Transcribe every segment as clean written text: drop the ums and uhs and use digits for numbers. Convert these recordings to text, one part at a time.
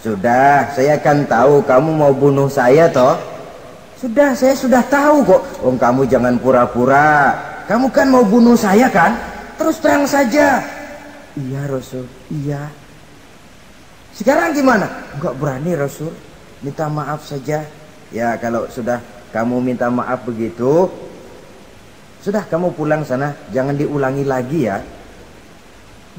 Sudah, saya kan tahu kamu mau bunuh saya toh. Sudah, saya sudah tahu kok. Oh, kamu jangan pura-pura. Kamu kan mau bunuh saya kan? Terus terang saja. Iya Rasul, iya. Sekarang gimana? Enggak berani Rasul. Minta maaf saja. Ya kalau sudah kamu minta maaf begitu, sudah kamu pulang sana. Jangan diulangi lagi ya.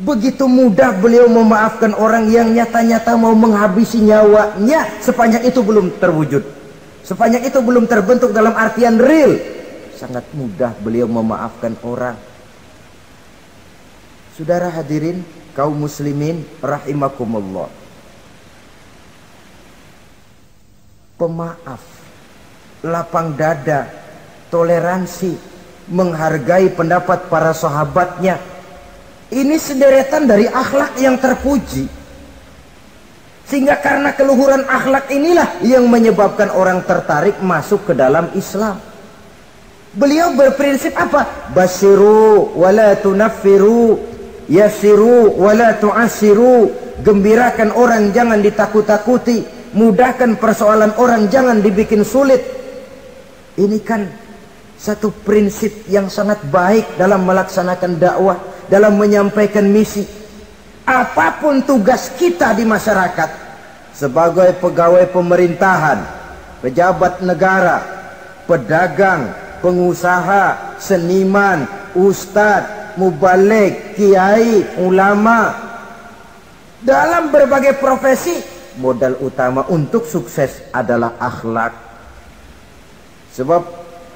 Begitu mudah beliau memaafkan orang yang nyata-nyata mau menghabisi nyawanya. Sepanjang itu belum terwujud, sepanjang itu belum terbentuk dalam artian real, sangat mudah beliau memaafkan orang. Saudara hadirin kaum muslimin rahimakumullah, pemaaf, lapang dada, toleransi, menghargai pendapat para sahabatnya, ini sederetan dari akhlak yang terpuji. Sehingga karena keluhuran akhlak inilah yang menyebabkan orang tertarik masuk ke dalam Islam. Beliau berprinsip apa? Basyiru wala tunaffiru, yassiru wala tu'assiru. Gembirakan orang, jangan ditakut-takuti. Mudahkan persoalan orang, jangan dibikin sulit. Ini kan satu prinsip yang sangat baik dalam melaksanakan dakwah, dalam menyampaikan misi. Apapun tugas kita di masyarakat, sebagai pegawai pemerintahan, pejabat negara, pedagang, pengusaha, seniman, ustadz, mubaligh, kiai, ulama, dalam berbagai profesi, modal utama untuk sukses adalah akhlak. Sebab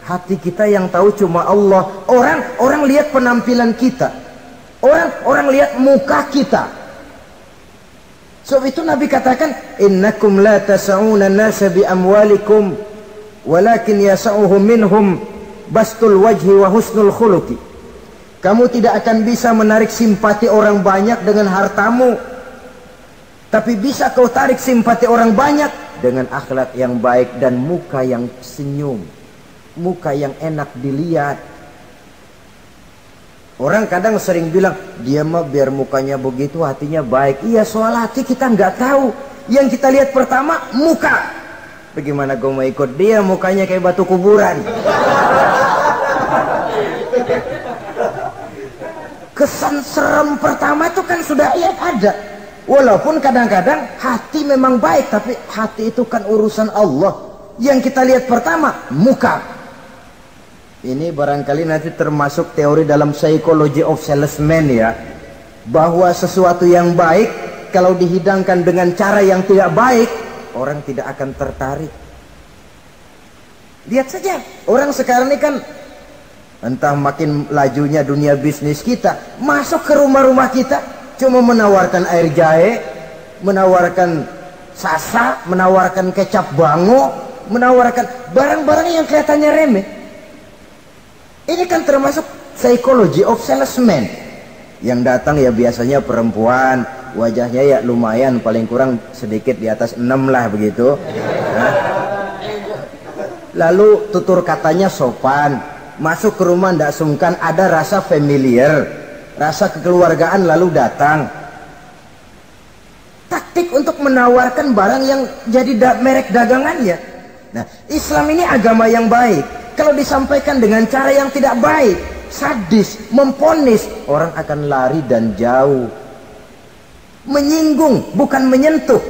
hati kita yang tahu cuma Allah. Orang lihat penampilan kita, orang lihat muka kita. Sebab itu Nabi katakan, innakum la tas'una an-nasa bi amwalikum walakin yas'uhum minhum bastul wajhi wa husnul khuluqi. Kamu tidak akan bisa menarik simpati orang banyak dengan hartamu, tapi bisa kau tarik simpati orang banyak dengan akhlak yang baik dan muka yang senyum, muka yang enak dilihat. Orang kadang sering bilang, dia mah biar mukanya begitu hatinya baik. Iya, soal hati kita nggak tahu. Yang kita lihat pertama muka. Bagaimana gue mau ikut dia mukanya kayak batu kuburan? Kesan serem pertama itu kan sudah ada. Walaupun kadang-kadang hati memang baik, tapi hati itu kan urusan Allah. Yang kita lihat pertama muka. Ini barangkali nanti termasuk teori dalam psychology of salesman ya, bahwa sesuatu yang baik kalau dihidangkan dengan cara yang tidak baik, orang tidak akan tertarik. Lihat saja, orang sekarang ini kan entah makin lajunya dunia bisnis kita, masuk ke rumah-rumah kita cuma menawarkan air jahe, menawarkan sasa, menawarkan kecap bango, menawarkan barang-barang yang kelihatannya remeh. Ini kan termasuk psychology of salesman. Yang datang ya biasanya perempuan, wajahnya ya lumayan, paling kurang sedikit di atas 6 lah begitu. Nah, lalu tutur katanya sopan, masuk ke rumah ndak sungkan, ada rasa familiar, rasa kekeluargaan, lalu datang. Taktik untuk menawarkan barang yang jadi merek dagangannya. Nah, Islam ini agama yang baik. Kalau disampaikan dengan cara yang tidak baik, sadis, memponis, orang akan lari dan jauh. Menyinggung, bukan menyentuh.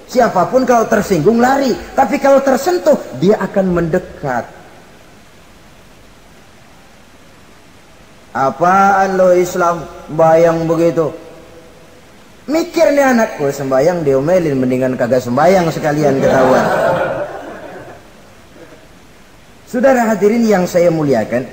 Siapapun kalau tersinggung lari, tapi kalau tersentuh, dia akan mendekat. Apaan lo Islam sembayang begitu? Mikir nih anak, gue sembayang diomelin, mendingan kagak sembayang sekalian ketahuan. Saudara hadirin yang saya muliakan,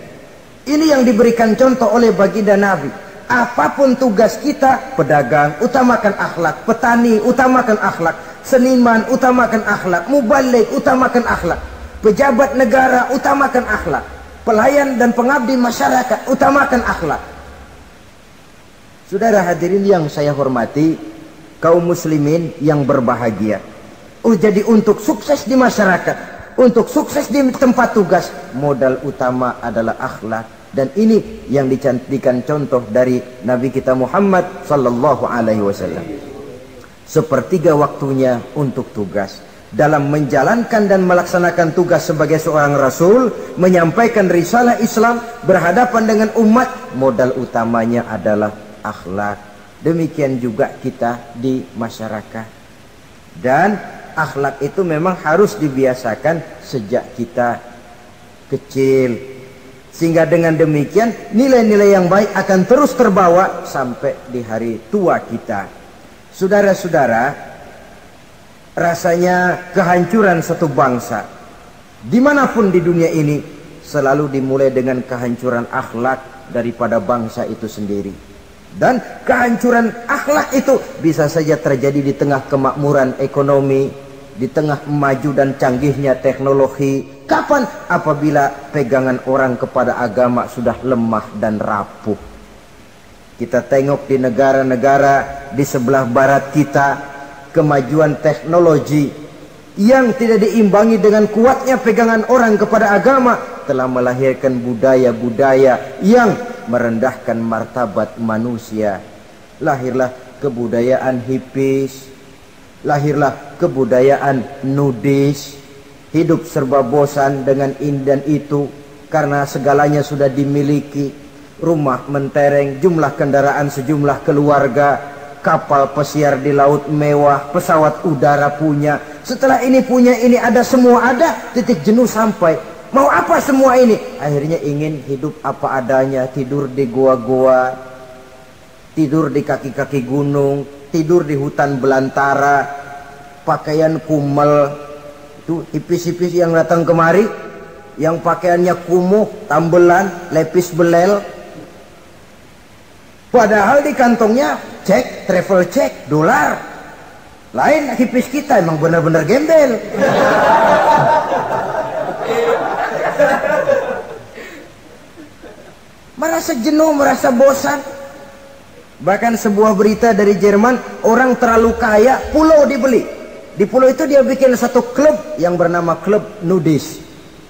ini yang diberikan contoh oleh baginda Nabi. Apapun tugas kita, pedagang utamakan akhlak, petani utamakan akhlak, seniman utamakan akhlak, mubaligh utamakan akhlak, pejabat negara utamakan akhlak, pelayan dan pengabdi masyarakat utamakan akhlak. Saudara hadirin yang saya hormati, kaum muslimin yang berbahagia. Jadi untuk sukses di masyarakat, untuk sukses di tempat tugas, modal utama adalah akhlak. Dan ini yang dijadikan contoh dari Nabi kita Muhammad sallallahu alaihi wasallam. sepertiga waktunya untuk tugas. Dalam menjalankan dan melaksanakan tugas sebagai seorang rasul, menyampaikan risalah Islam, berhadapan dengan umat, modal utamanya adalah akhlak. Demikian juga kita di masyarakat. Dan akhlak itu memang harus dibiasakan sejak kita kecil, sehingga dengan demikian nilai-nilai yang baik akan terus terbawa sampai di hari tua kita. Saudara-saudara, rasanya kehancuran satu bangsa dimanapun di dunia ini selalu dimulai dengan kehancuran akhlak daripada bangsa itu sendiri. Dan kehancuran akhlak itu bisa saja terjadi di tengah kemakmuran ekonomi, di tengah maju dan canggihnya teknologi. Kapan? Apabila pegangan orang kepada agama sudah lemah dan rapuh. Kita tengok di negara-negara di sebelah barat kita, kemajuan teknologi yang tidak diimbangi dengan kuatnya pegangan orang kepada agama telah melahirkan budaya-budaya yang merendahkan martabat manusia. Lahirlah kebudayaan hipis, lahirlah kebudayaan nudis, hidup serba bosan dengan ini dan itu karena segalanya sudah dimiliki, rumah mentereng, jumlah kendaraan sejumlah keluarga, kapal pesiar di laut mewah, pesawat udara punya, setelah ini punya ini, ada semua ada, titik jenuh sampai. Mau apa semua ini? Akhirnya ingin hidup apa adanya, tidur di goa-goa, tidur di kaki-kaki gunung, tidur di hutan belantara, pakaian kumel. Itu hipis-hipis yang datang kemari, yang pakaiannya kumuh, tambelan, lepis belel. Padahal di kantongnya cek, travel cek, dolar. Lain hipis kita, emang benar-benar gembel. Merasa jenuh, merasa bosan. Bahkan sebuah berita dari Jerman, orang terlalu kaya, pulau dibeli. Di pulau itu dia bikin satu klub yang bernama klub nudis.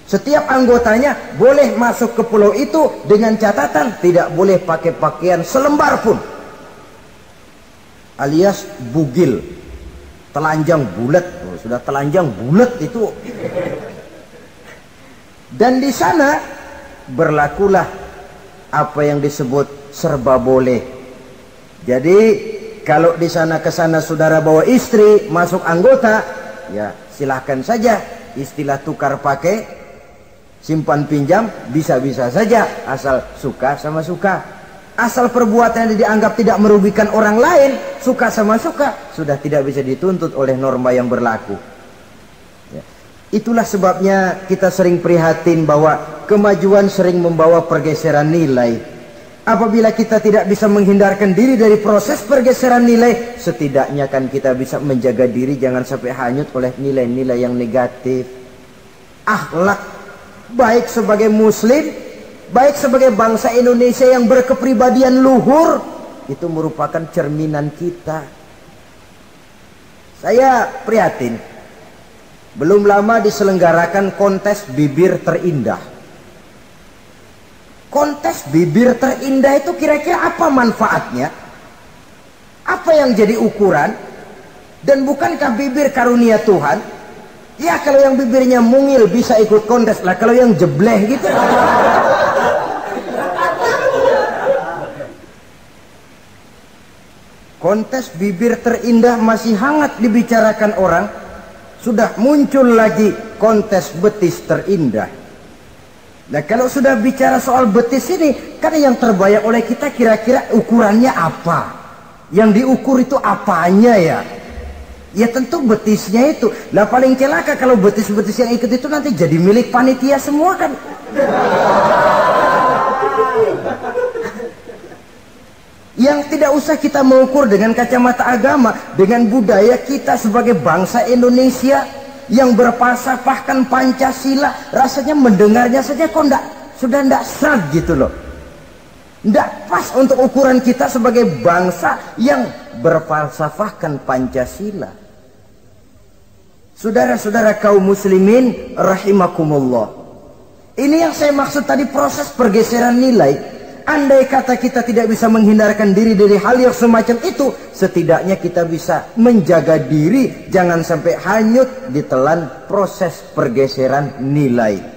Setiap anggotanya boleh masuk ke pulau itu dengan catatan tidak boleh pakai pakaian selembar pun, alias bugil, telanjang bulat. Oh, sudah telanjang bulat itu. Dan di sana berlakulah apa yang disebut serba boleh. Jadi kalau di sana ke sana saudara bawa istri masuk anggota, ya silahkan saja. Istilah tukar pakai, simpan pinjam, bisa-bisa saja asal suka sama suka. Asal perbuatan yang dianggap tidak merugikan orang lain, suka sama suka, sudah tidak bisa dituntut oleh norma yang berlaku. Ya. Itulah sebabnya kita sering prihatin bahwa kemajuan sering membawa pergeseran nilai. Apabila kita tidak bisa menghindarkan diri dari proses pergeseran nilai, setidaknya kan kita bisa menjaga diri jangan sampai hanyut oleh nilai-nilai yang negatif. Akhlak baik sebagai muslim, baik sebagai bangsa Indonesia yang berkepribadian luhur, itu merupakan cerminan kita. Saya prihatin, belum lama diselenggarakan kontes bibir terindah. Kontes bibir terindah itu kira-kira apa manfaatnya? Apa yang jadi ukuran? Dan bukankah bibir karunia Tuhan? Ya kalau yang bibirnya mungil bisa ikut kontes lah, kalau yang jebleh gitu. Kontes bibir terindah masih hangat dibicarakan orang. Sudah muncul lagi kontes betis terindah. Nah kalau sudah bicara soal betis ini, kan yang terbayang oleh kita kira-kira ukurannya apa? Yang diukur itu apanya ya? Ya tentu betisnya itu. Nah paling celaka kalau betis-betis yang ikut itu nanti jadi milik panitia semua kan. Yang tidak usah kita mengukur dengan kacamata agama, dengan budaya kita sebagai bangsa Indonesia yang berfalsafahkan Pancasila, rasanya mendengarnya saja kok sudah ndak sreg gitu loh. Ndak pas untuk ukuran kita sebagai bangsa yang berfalsafahkan Pancasila. Saudara-saudara kaum muslimin rahimakumullah. Ini yang saya maksud tadi, proses pergeseran nilai. Andai kata kita tidak bisa menghindarkan diri dari hal yang semacam itu, setidaknya kita bisa menjaga diri jangan sampai hanyut ditelan proses pergeseran nilai.